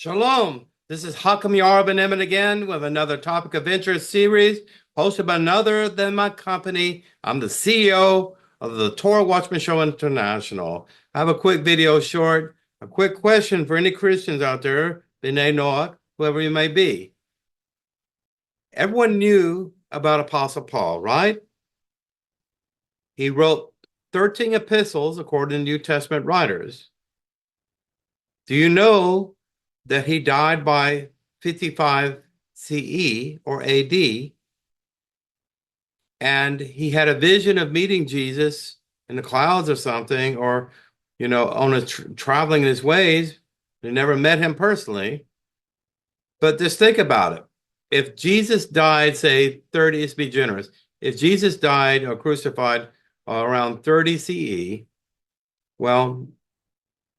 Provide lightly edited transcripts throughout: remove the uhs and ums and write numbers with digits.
Shalom. This is Hakam Yar ben-Emmett again with another topic of interest series hosted by none other than my company. I'm the CEO of the Torah Watchman Show International. I have a quick video short, a quick question for any Christians out there, B'nai Noach, whoever you may be. Everyone knew about Apostle Paul, right? He wrote 13 epistles according to New Testament writers. Do you know that he died by 55 CE or AD, and he had a vision of meeting Jesus in the clouds or something, or, on his traveling in his ways. He never met him personally. But just think about it. If Jesus died, say 30, let's be generous. If Jesus died or crucified around 30 CE, well,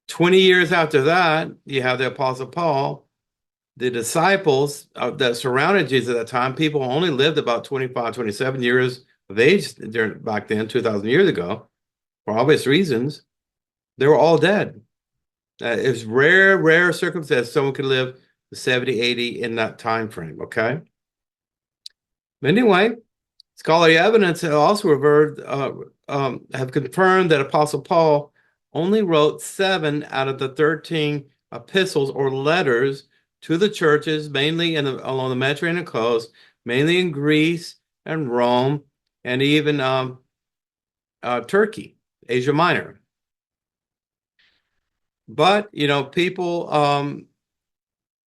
20 years after that, you have the Apostle Paul. The disciples that surrounded Jesus at that time, people only lived about 25, 27 years of age back then, 2,000 years ago, for obvious reasons. They were all dead. It was rare circumstance someone could live 70, 80 in that time frame, okay? But anyway, scholarly evidence also have confirmed that Apostle Paul only wrote 7 out of the 13 epistles or letters to the churches, mainly along the Mediterranean coast, mainly in Greece and Rome, and even Turkey, Asia Minor. But people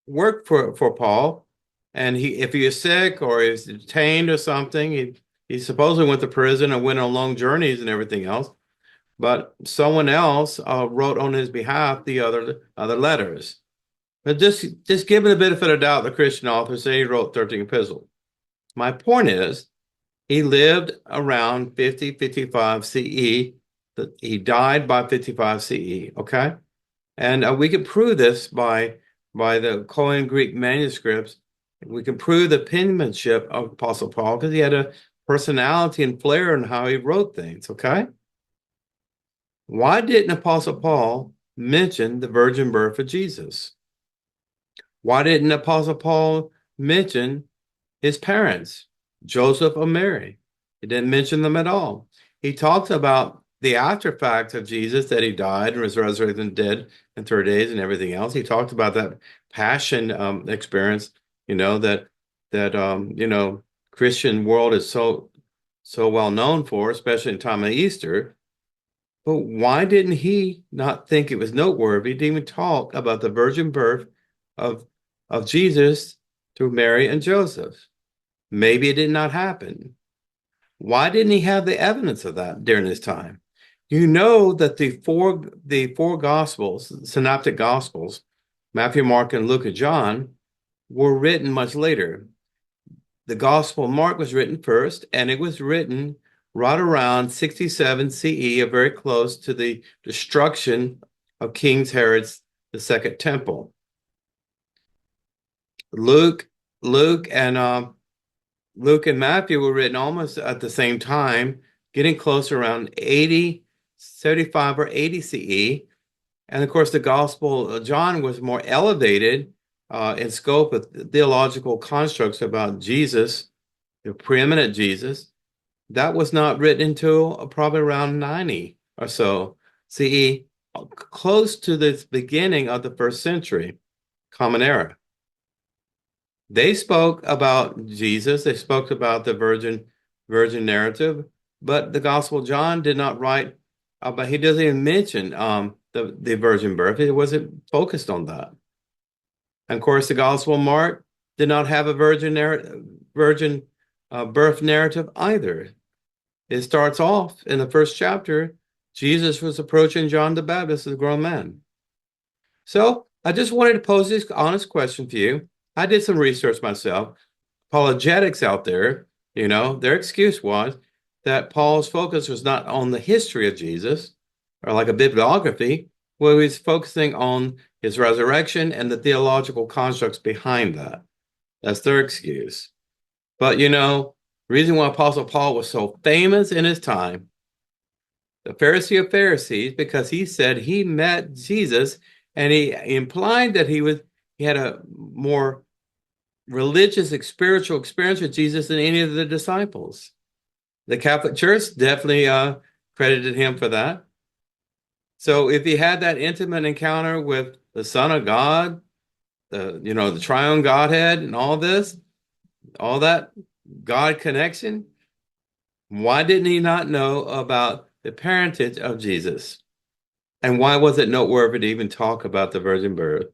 worked for Paul, and if he is sick or is detained or something, he supposedly went to prison and went on long journeys and everything else. But someone else wrote on his behalf the other letters. But just given the benefit of doubt, the Christian authors say he wrote 13 epistles. My point is, he lived around 50, 55 CE. He died by 55 CE, okay? And we can prove this by the Koine Greek manuscripts. We can prove the penmanship of Apostle Paul because he had a personality and flair in how he wrote things, okay? Why didn't Apostle Paul mention the virgin birth of Jesus? Why didn't Apostle Paul mention his parents, Joseph or Mary? He didn't mention them at all. He talks about the after fact of Jesus, that he died and was resurrected and dead in 3 days and everything else. He talked about that passion experience, that Christian world is so well known for, especially in time of Easter. But why didn't he not think it was noteworthy to even talk about the virgin birth of Jesus through Mary and Joseph? Maybe it did not happen. Why didn't he have the evidence of that during his time? You know that the four gospels, synoptic gospels, Matthew, Mark, and Luke, and John, were written much later. The Gospel of Mark was written first, and it was written right around 67 CE, or very close to the destruction of King Herod's the Second Temple. Luke and Matthew were written almost at the same time, getting close around 75 or 80 CE. And of course, the Gospel of John was more elevated in scope of theological constructs about Jesus, the preeminent Jesus. That was not written until probably around 90 or so CE, close to the beginning of the first century, Common Era. They spoke about Jesus. They spoke about the virgin narrative, but the Gospel of John did not write about. He doesn't even mention the virgin birth. It wasn't focused on that. And of course, the Gospel of Mark did not have a virgin birth narrative either. It starts off in the first chapter. Jesus was approaching John the Baptist as a grown man. So I just wanted to pose this honest question for you. I did some research myself. Apologetics out there, their excuse was that Paul's focus was not on the history of Jesus or like a bibliography, where he was focusing on his resurrection and the theological constructs behind that. That's their excuse. But, the reason why Apostle Paul was so famous in his time, the Pharisee of Pharisees, because he said he met Jesus, and he implied that he he had a more religious, spiritual experience with Jesus than any of the disciples. The Catholic Church definitely credited him for that. So if he had that intimate encounter with the Son of God, the triune Godhead and all this, all that God connection, why didn't he not know about the parentage of Jesus? And why was it noteworthy to even talk about the virgin birth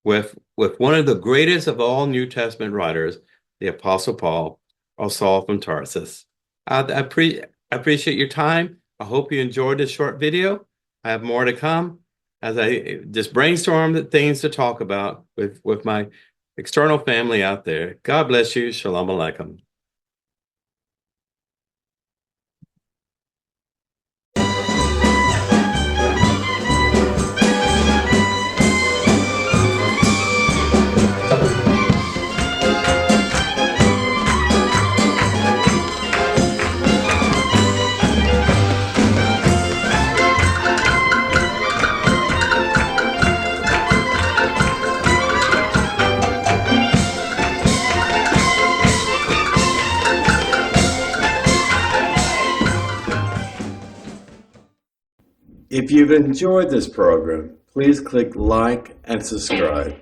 with one of the greatest of all New Testament writers, the Apostle Paul, or Saul from Tarsus? I appreciate your time. I hope you enjoyed this short video. I have more to come as I just brainstorm things to talk about with my external family out there. God bless you. Shalom Aleichem. If you've enjoyed this program, please click like and subscribe.